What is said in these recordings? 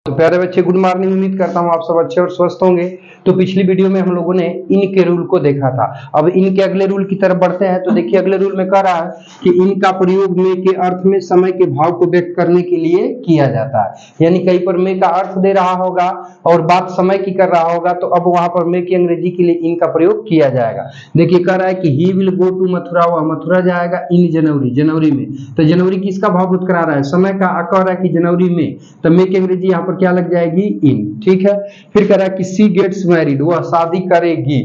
तो प्यारे बच्चे, गुड मॉर्निंग। उम्मीद करता हूँ आप सब अच्छे और स्वस्थ होंगे। तो पिछली वीडियो में हम लोगों ने इन के रूल को देखा था। अब इन के अगले रूल की तरफ बढ़ते हैं। तो देखिए, अगले रूल में कह रहा है कि इन का प्रयोग में के अर्थ में समय के भाव को व्यक्त करने के लिए किया जाता है। यानी कहीं पर में का अर्थ दे रहा होगा और बात समय की कर रहा होगा, तो अब वहां पर में की अंग्रेजी के लिए इन का प्रयोग किया जाएगा। देखिए, कह रहा है कि he will go to Mathura, वह मथुरा जाएगा इन जनवरी, जनवरी में। तो जनवरी किसका भाव व्यक्त करा रहा है? समय का। कह रहा है कि जनवरी में, तो में की अंग्रेजी यहाँ पर क्या लग जाएगी? इन। ठीक है। फिर कह रहा है कि सी गेट्स मैरिड, वह शादी करेगी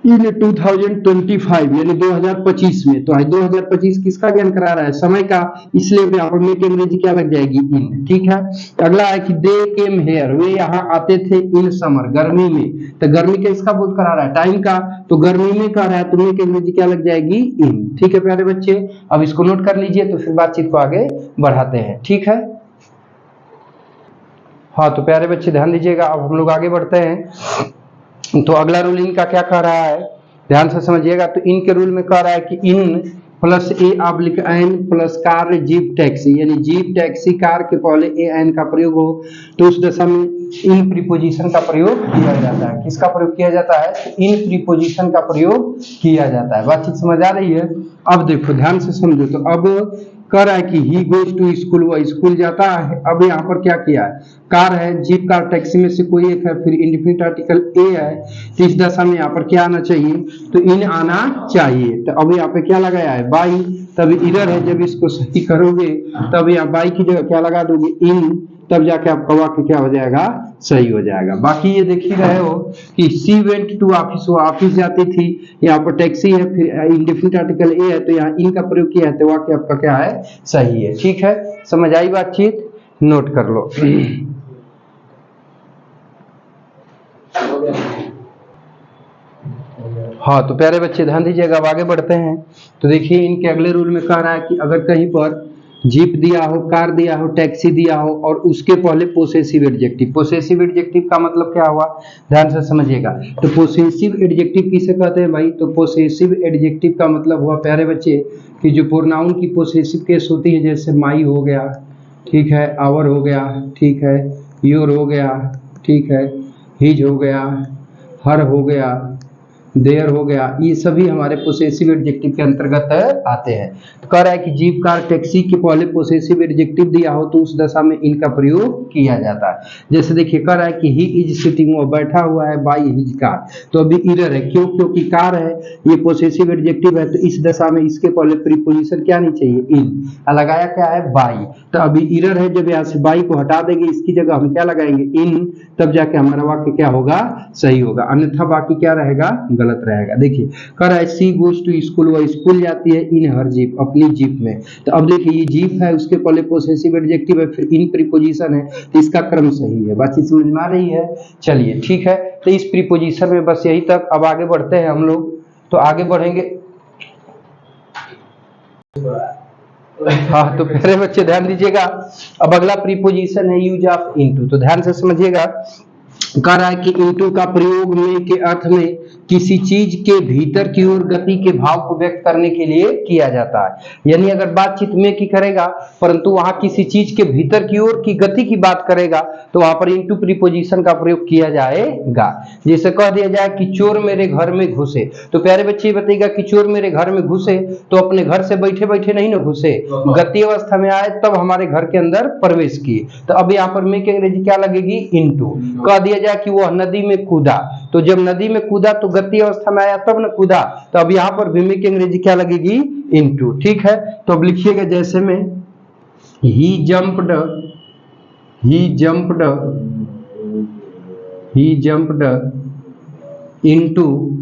इन 2025, यानी 2025 में। तो 2025 किसका ज्ञान करा रहा है? समय का, इसलिए यहाँ पर में की अंग्रेजी क्या लग जाएगी? इन। ठीक है। अगला है कि दे केम हेयर, वे यहाँ आते थे इन समर, गर्मी में। तो गर्मी का इसका बोध करा रहा है टाइम का, तो गर्मी में कह रहा है, तो में की अंग्रेजी क्या लग जाएगी? इन। ठीक है प्यारे बच्चे, अब इसको नोट कर लीजिए, तो फिर बातचीत को आगे बढ़ाते हैं। ठीक है। हाँ, तो प्यारे बच्चे ध्यान दीजिएगा, अब हम लोग आगे बढ़ते हैं। तो अगला रूल इनका क्या कह रहा है, ध्यान से समझिएगा। तो इनके रूल में कह रहा है कि in plus a oblique an plus car jeep taxi, यानी जीप टैक्सी कार के पहले ए एन का प्रयोग हो, तो उस दशा में इन प्रीपोजिशन का प्रयोग किया जाता है। किसका प्रयोग किया जाता है? इन प्रीपोजिशन का प्रयोग किया जाता है। बातचीत समझ आ रही है? अब देखो, ध्यान से समझो। तो अब कह रहा है कि ही गोज टू स्कूल, वह स्कूल जाता है। अब यहाँ पर क्या किया है? कार है, जीप कार, टैक्सी में से कोई एक है, फिर इंडिफिनिट आर्टिकल ए है। तो इस दशा में यहाँ पर क्या आना चाहिए? तो इन आना चाहिए। तो अब यहाँ पे क्या लगाया है? बाई। तब इधर है, जब इसको सही करोगे तब यहाँ बाई की जगह क्या लगा दोगे? इन। तब जाके आपका वाक्य क्या हो जाएगा? सही हो जाएगा। बाकी ये देख ही रहे हो कि सी वेंट टू ऑफिस, वो ऑफिस जाती थी। यहाँ पर टैक्सी है, फिर इंडिफिनिट आर्टिकल ए है, तो यहाँ इन का प्रयोग किया है, तो वाक्य आपका क्या है? सही है। ठीक है, समझ आई बातचीत? नोट कर लो। हाँ, तो प्यारे बच्चे ध्यान दीजिएगा, अब आगे बढ़ते हैं। तो देखिए, इनके अगले रूल में कह रहा है कि अगर कहीं पर जीप दिया हो, कार दिया हो, टैक्सी दिया हो और उसके पहले पोसेसिव एडजेक्टिव। पोसेसिव एडजेक्टिव का मतलब क्या हुआ? ध्यान से समझिएगा। तो पोसेसिव एडजेक्टिव किसे कहते हैं भाई? तो पोसेसिव एडजेक्टिव का मतलब हुआ प्यारे बच्चे कि जो प्रोनाउन की पोसेसिव केस होती है, जैसे माई हो गया, ठीक है, आवर हो गया, ठीक है, योर हो गया, ठीक है, हिज हो गया, हर हो गया, देयर हो गया, ये सभी हमारे पोसेसिव एडजेक्टिव के अंतर्गत आते हैं। तो कह रहा है कि जीप कार टैक्सी के पहले पोसेसिव एडजेक्टिव दिया हो, तो उस दशा में इनका प्रयोग किया जाता है। जैसे देखिए, कह रहा है कि ही इज सिटिंग, वो बैठा हुआ है बाई हिज कार। तो अभी इरर है, क्यों? क्योंकि कार है, ये पोसेसिव एडजेक्टिव है, तो इस दशा में इसके पहले प्रीपोजिशन क्या नहीं चाहिए? इन। लगाया क्या है? बाई। तो अभी इरर है, जब यहाँ से बाई को हटा देंगे, इसकी जगह हम क्या लगाएंगे? इन। तब जाके हमारा वाक्य क्या होगा? सही होगा। अन्यथा बाकी क्या रहेगा? गलत रहेगा। देखिए, कह रहा है सी गोज टू स्कूल, वह स्कूल जाती है इन हर जीप, अपनी जीप में। तो अब देखिए, ये जीप है, उसके पहले पोसेसिव एडजेक्टिव है, फिर इन प्रीपोजिशन है, तो इसका क्रम सही है। बातचीत समझ में आ रही है? चलिए, ठीक है। तो इस प्रीपोजिशन में बस यही तक। अब आगे बढ़ते हैं हम लोग। तो आगे बढ़ेंगे। हाँ, तो प्यारे बच्चे ध्यान दीजिएगा, अब अगला प्रीपोजिशन है यूज ऑफ इनटू। तो ध्यान से समझिएगा। कह रहा है कि इनटू का प्रयोग में के अर्थ में किसी चीज के भीतर की ओर गति के भाव को व्यक्त करने के लिए किया जाता है। यानी अगर बातचीत में की करेगा, परंतु वहां किसी चीज के भीतर की ओर की गति की बात करेगा, तो वहां पर इनटू प्रीपोजिशन का प्रयोग किया जाएगा। जैसे कह दिया जाए कि चोर मेरे घर में घुसे, तो प्यारे बच्चे बताइएगा कि चोर मेरे घर में घुसे, तो अपने घर से बैठे बैठे नहीं ना घुसे, गति अवस्था में आए तब हमारे घर के अंदर प्रवेश किए। तो अब यहाँ पर में की अंग्रेजी क्या लगेगी? इनटू। कह दिया जाए कि वह नदी में कूदा, तो जब नदी में कूदा तो गति अवस्था में आया तब न कूदा, तो अब यहाँ पर भी में की अंग्रेजी क्या लगेगी? इनटू। ठीक है। तो अब लिखिएगा, जैसे में he jumped, he jumped, he jumped into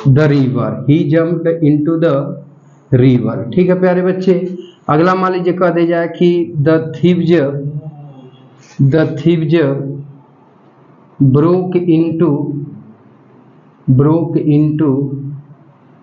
the river, he jumped into the river. ठीक है प्यारे बच्चे। अगला मान लीजिए, कह दिया जाए कि the thieves broke into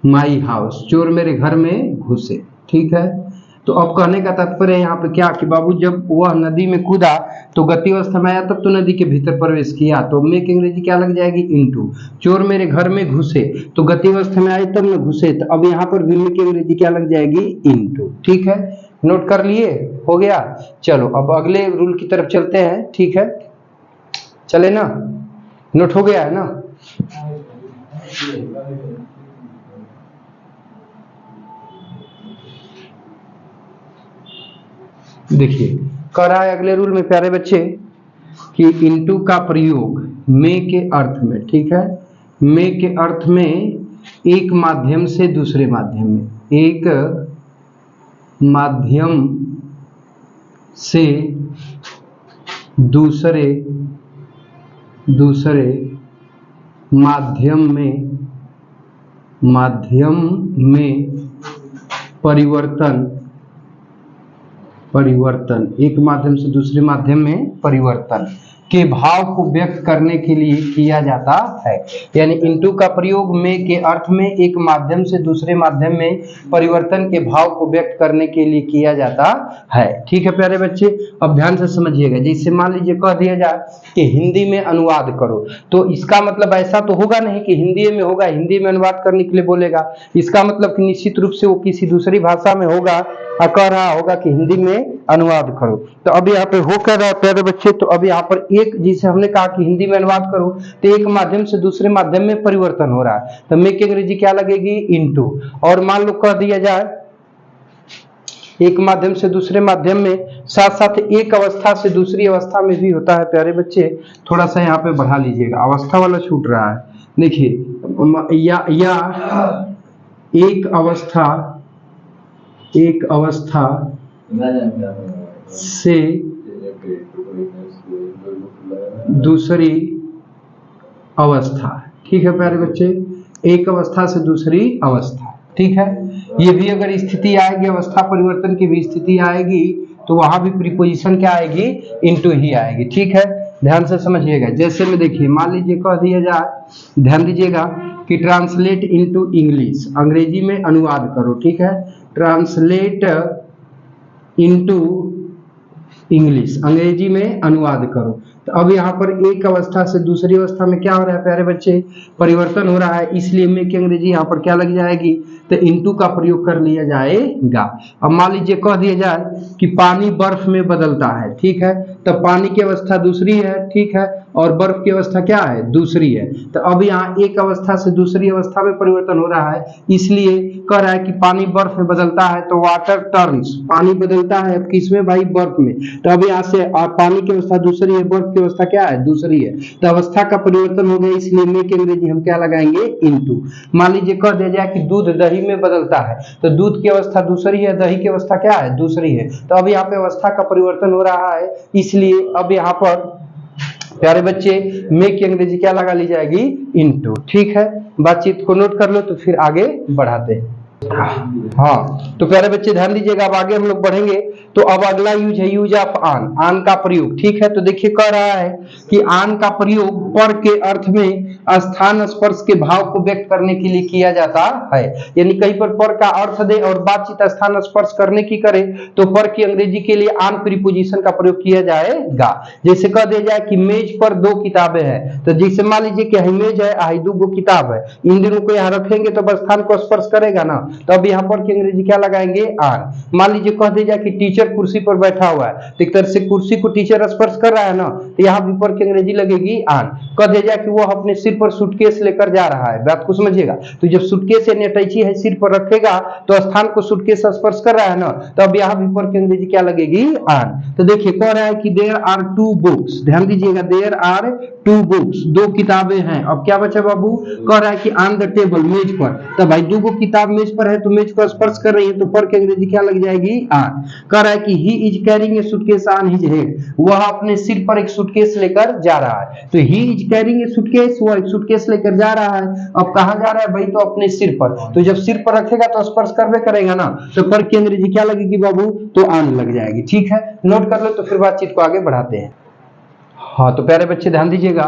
my house, चोर मेरे घर में घुसे। ठीक है। तो अब कहने का तात्पर्य यहाँ पे क्या कि बाबू, जब वह नदी में कूदा तो गति अवस्था में आया, तब तो नदी के भीतर प्रवेश किया, तो में की अंग्रेजी क्या लग जाएगी? इनटू। चोर मेरे घर में घुसे, तो गति अवस्था में आए तब न घुसे, तो अब यहाँ पर भी में की अंग्रेजी क्या लग जाएगी? इनटू। ठीक है, नोट कर लिए? हो गया। चलो अब अगले रूल की तरफ चलते हैं, ठीक है, चले ना, नोट हो गया है ना। देखिए कह रहा है अगले रूल में प्यारे बच्चे कि इनटू का प्रयोग में के अर्थ में, ठीक है, में के अर्थ में एक माध्यम से दूसरे माध्यम में, एक माध्यम से दूसरे माध्यम में परिवर्तन, एक माध्यम से दूसरे माध्यम में परिवर्तन के भाव को व्यक्त करने के लिए किया जाता है। यानी इनटू का प्रयोग में के अर्थ में एक माध्यम से दूसरे माध्यम में परिवर्तन के भाव को व्यक्त करने के लिए किया जाता है। ठीक है प्यारे बच्चे, अब ध्यान से समझिएगा। जैसे मान लीजिए कह दिया जाए कि हिंदी में अनुवाद करो, तो इसका मतलब ऐसा तो होगा नहीं कि हिंदी में होगा, हिंदी में अनुवाद करने के लिए बोलेगा। इसका मतलब कि निश्चित रूप से वो किसी दूसरी भाषा में होगा और कह रहा होगा कि हिंदी में अनुवाद करो। तो अब यहाँ पे हो कर रहा है प्यारे बच्चे, तो अब यहाँ पर एक, जिसे हमने कहा कि हिंदी में अनुवाद करो, तो एक माध्यम से दूसरे माध्यम में परिवर्तन हो रहा है, तो में की अंग्रेजी क्या लगेगी? इनटू। और मान लो कह दिया जाए एक माध्यम से दूसरे माध्यम में, साथ साथ एक अवस्था से दूसरी अवस्था में भी होता है प्यारे बच्चे। थोड़ा सा यहाँ पे बढ़ा लीजिएगा, अवस्था वाला छूट रहा है। देखिए या एक अवस्था से दूसरी अवस्था, ठीक है प्यारे बच्चे, एक अवस्था से दूसरी अवस्था, ठीक है। ये भी अगर स्थिति आएगी, अवस्था परिवर्तन की भी स्थिति आएगी, तो वहां भी प्रीपोजिशन क्या आएगी? इनटू ही आएगी, ठीक है। ध्यान से समझिएगा। जैसे में देखिए मान लीजिए कह दिया जाए, ध्यान दीजिएगा कि ट्रांसलेट इनटू इंग्लिश, अंग्रेजी में अनुवाद करो, ठीक है। ट्रांसलेट इनटू इंग्लिश, अंग्रेजी में अनुवाद करो। तो अब यहाँ पर एक अवस्था से दूसरी अवस्था में क्या हो रहा है प्यारे बच्चे? परिवर्तन हो रहा है, इसलिए में की अंग्रेजी यहाँ पर क्या लग जाएगी? तो इनटू का प्रयोग कर लिया जाएगा। अब मान लीजिए कह दिया जाए कि पानी बर्फ में बदलता है, ठीक है, तो पानी की अवस्था दूसरी है, ठीक है, और बर्फ की अवस्था क्या है? दूसरी है। तो अब यहाँ एक अवस्था से दूसरी अवस्था में परिवर्तन हो रहा है, इसलिए कह रहा है कि पानी बर्फ में बदलता है, तो वाटर टर्न्स, पानी बदलता है अब किसमें भाई? बर्फ में। तो अब यहाँ से पानी की अवस्था दूसरी है, बर्फ की अवस्था क्या है? दूसरी है। तो अवस्था का परिवर्तन हो गया, इसलिए में की अंग्रेजी हम क्या लगाएंगे? इनटू। मान लीजिए कह दिया जाए कि दूध दही में बदलता है, तो दूध की अवस्था दूसरी है, दही की अवस्था क्या है? दूसरी है। तो अब यहाँ पे अवस्था का परिवर्तन हो रहा है, इसलिए अब यहाँ पर प्यारे बच्चे में की अंग्रेजी क्या लगा ली जाएगी? इनटू, ठीक है। बातचीत को नोट कर लो तो फिर आगे बढ़ाते हैं। हाँ तो प्यारे बच्चे ध्यान दीजिएगा, अब आगे हम लोग बढ़ेंगे। तो अब अगला यूज है यूज ऑफ आन, आन का प्रयोग, ठीक है। तो देखिए कह रहा है कि आन का प्रयोग पर के अर्थ में स्थान स्पर्श के भाव को व्यक्त करने के लिए किया जाता है। यानी कहीं पर का अर्थ दे और बातचीत स्थान स्पर्श करने की करे, तो पर की अंग्रेजी के लिए आन प्रीपोजिशन का प्रयोग किया जाएगा। जैसे कह दिया जाए कि मेज पर दो किताबें हैं, तो जैसे मान लीजिए कि मेज है, दो किताब है, इन दोनों को यहाँ रखेंगे तो बस स्थान को स्पर्श करेगा ना, तो अब यहाँ पर की अंग्रेजी क्या लगाएंगे? आन। मान लीजिए कह दिया जाए कि टीचर कुर्सी पर बैठा हुआ है, तो एक तरह से कुर्सी को टीचर स्पर्श कर रहा है ना, तो यहाँ भी पर की अंग्रेजी लगेगी आन। कह दिया जाए कि वो अपने सिर पर सूटकेस लेकर जा रहा है, बात को समझिएगा। तो जब सूटकेस यानी अटैची है सिर पर रखेगा, तो स्थान को सूटकेस स्पर्श कर रहा है ना, तो अब यहाँ भी पर की अंग्रेजी क्या लगेगी? आन। तो देखिए कह रहा है कि देयर आर टू बुक्स, ध्यान दीजिएगा, देयर आर टू बुक्स, दो किताबें हैं। अब क्या बचा बाबू? कह रहा है कि ऑन द टेबल, मेज पर। तो भाई दो किताब मेज पर है, तो मेज को स्पर्श कर रही है, तो पर की अंग्रेजी क्या लग जाएगी? आन। कह रहा है कि he is carrying a suitcase on his head, वह अपने सिर पर एक सूटकेस लेकर जा रहा है। तो he is carrying a suitcase, वह एक सूटकेस लेकर जा रहा है। अब कहां जा रहा है भाई? तो अपने सिर पर। तो जब सिर पर रखेगा तो स्पर्श करवे करेगा ना, तो पर की अंग्रेजी क्या लगेगी बाबू? तो आन लग जाएगी, ठीक है। नोट कर लो तो फिर बातचीत को आगे बढ़ाते हैं। हाँ तो प्यारे बच्चे ध्यान दीजिएगा,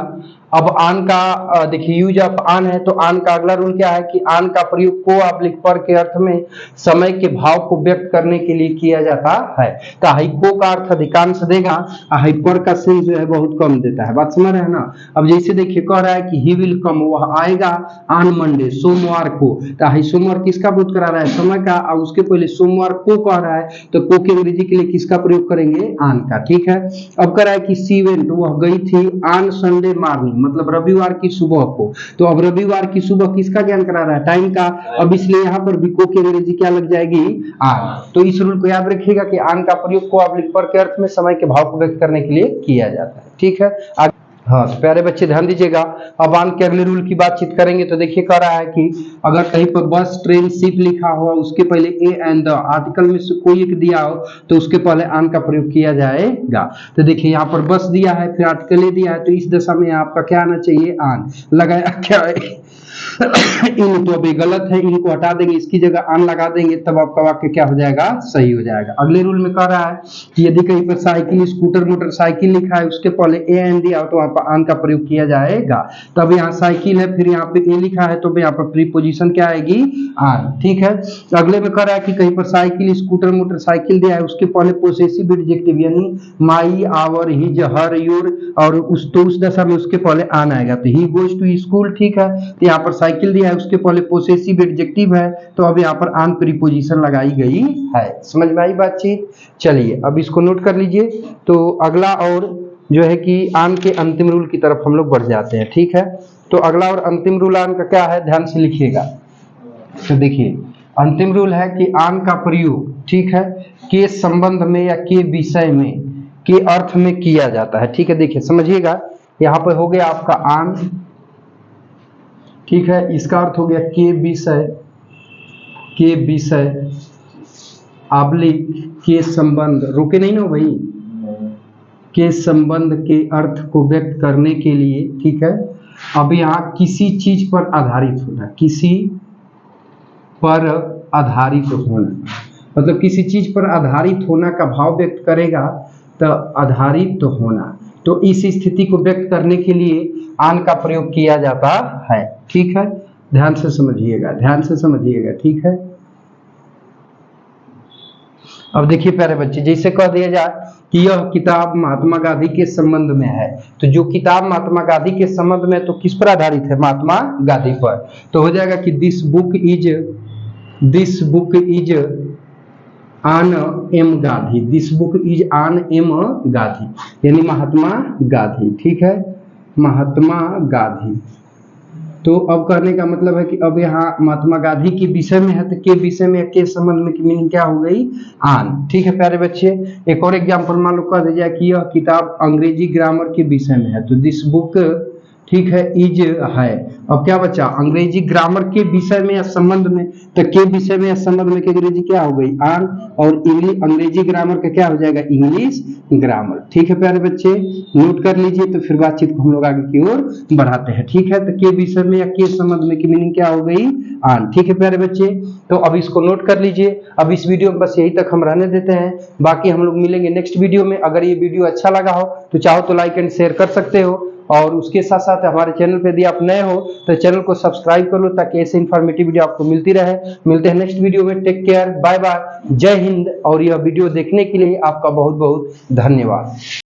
अब आन का देखिए यूज ऑफ आन है, तो आन का अगला रूल क्या है कि आन का प्रयोग को ऑब्लिक पर के अर्थ में समय के भाव को व्यक्त करने के लिए किया जाता है। तो हाई को का अर्थ अधिकांश देगा, हाई पर का सेंस जो है बहुत कम देता है। बात समझ रहे हैं ना। अब जैसे देखिए कह रहा है कि ही विल कम, वह आएगा ऑन मंडे, सोमवार को। तो हाई सोमवार किसका बोध करा रहा है, समय का, और उसके पहले सोमवार को कह रहा है, तो को के अंग्रेजी के लिए किसका प्रयोग करेंगे, आन का। ठीक है। अब कह रहा है कि सी वेंट, वह गई थी ऑन संडे मॉर्निंग, मतलब रविवार की सुबह को। तो अब रविवार की सुबह किसका ज्ञान करा रहा है, टाइम का। अब इसलिए यहाँ पर भी को की अंग्रेजी क्या लग जाएगी, आन। तो इस रूल को याद रखिएगा कि आन का प्रयोग को ऑब्लिक पर के अर्थ में समय के भाव को व्यक्त करने के लिए किया जाता है। ठीक है। हाँ तो प्यारे बच्चे ध्यान दीजिएगा। अब आन के अगले रूल की बातचीत करेंगे। तो देखिए कह रहा है कि अगर कहीं पर बस ट्रेन शिप लिखा हुआ, उसके पहले ए एंड द आर्टिकल में से कोई एक दिया हो, तो उसके पहले आन का प्रयोग किया जाएगा। तो देखिए यहाँ पर बस दिया है, फिर आर्टिकल ए दिया है, तो इस दशा में आपका क्या आना चाहिए, आन। लगाया क्या है इन, तो अभी गलत है, इनको हटा देंगे, इसकी जगह आन लगा देंगे, तब आपका वाक्य क्या हो जाएगा, सही हो जाएगा। अगले रूल में कह रहा है कि यदि कहीं पर साइकिल, स्कूटर, मोटरसाइकिल लिखा है, उसके पहले ए एन दिया हो, तो वहां पर आन का प्रयोग किया जाएगा। तब यहाँ साइकिल है, फिर यहाँ पे ए लिखा है, तो यहाँ पर प्रीपोजिशन क्या आएगी, आन। ठीक है। अगले में कह रहा है कि कहीं पर साइकिल, स्कूटर, मोटरसाइकिल दिया है, उसके पहले पोसेसिव एडजेक्टिव यानी माई, आवर, हिज, हर, योर, और उस दशा में उसके पहले आन आएगा। तो ही गोज टू स्कूल। ठीक है। तो यहाँ पर साइकिल दिया है, उसके पहले पोसेसिव एडजेक्टिव है, तो अब यहाँ पर आन प्रीपोजिशन लगाई गई है। समझ में आई बातचीत। चलिए अब इसको नोट कर लीजिए। तो अगला और जो है कि आन के अंतिम रूल की तरफ हम लोग बढ़ जाते हैं। ठीक है। तो अगला और अंतिम रूल आन का क्या है, ध्यान से लिखिएगा। तो देखिए अंतिम रूल है कि आन का प्रयोग, ठीक है, के संबंध में या के विषय में, के अर्थ में किया जाता है। ठीक है। देखिए समझिएगा, यहाँ पर हो गया आपका आन, ठीक है, इसका अर्थ हो गया के विषय, के विषय ऑब्लिक के संबंध, रुके नहीं ना भाई, के संबंध के अर्थ को व्यक्त करने के लिए। ठीक है। अब यहाँ किसी चीज पर आधारित होना, किसी पर आधारित होना, मतलब किसी चीज पर आधारित होना का भाव व्यक्त करेगा, तो आधारित तो होना, तो इस स्थिति को व्यक्त करने के लिए आन का प्रयोग किया जाता है। ठीक है। ध्यान से समझिएगा, ध्यान से समझिएगा। ठीक है। अब देखिए प्यारे बच्चे, जैसे कह दिया जाए कि यह किताब महात्मा गांधी के संबंध में है, तो जो किताब महात्मा गांधी के संबंध में, तो किस पर आधारित है, महात्मा गांधी पर। तो हो जाएगा कि this book is on M Gandhi, this book is on M Gandhi, यानी महात्मा गांधी। ठीक है, महात्मा गांधी। तो अब कहने का मतलब है कि अब यहाँ महात्मा गांधी के विषय में है, तो के विषय में, के संबंध में की मीनिंग क्या हो गई, आन। ठीक है प्यारे बच्चे। एक और एग्जाम्पल मान लो कह दिया कि यह किताब अंग्रेजी ग्रामर के विषय में है, तो दिस बुक, ठीक है, इज है। अब क्या बचा, अंग्रेजी ग्रामर के विषय में या संबंध में, तो के विषय में या संबंध में की अंग्रेजी क्या हो गई, आन, और इंग्लिश अंग्रेजी ग्रामर का क्या हो जाएगा, इंग्लिश ग्रामर। ठीक है प्यारे बच्चे, नोट कर लीजिए, तो फिर बातचीत को हम लोग आगे की ओर बढ़ाते हैं। ठीक है। तो के विषय में या के संबंध में की मीनिंग क्या हो गई, आन। ठीक है प्यारे बच्चे, तो अब इसको नोट कर लीजिए। अब इस वीडियो में बस यही तक हम रहने देते हैं, बाकी हम लोग मिलेंगे नेक्स्ट वीडियो में। अगर ये वीडियो अच्छा लगा हो तो चाहो तो लाइक एंड शेयर कर सकते हो, और उसके साथ साथ हमारे चैनल पे यदि आप नए हो तो चैनल को सब्सक्राइब कर लो, ताकि ऐसे इन्फॉर्मेटिव वीडियो आपको मिलती रहे। मिलते हैं नेक्स्ट वीडियो में। टेक केयर, बाय बाय, जय हिंद। और यह वीडियो देखने के लिए आपका बहुत बहुत धन्यवाद।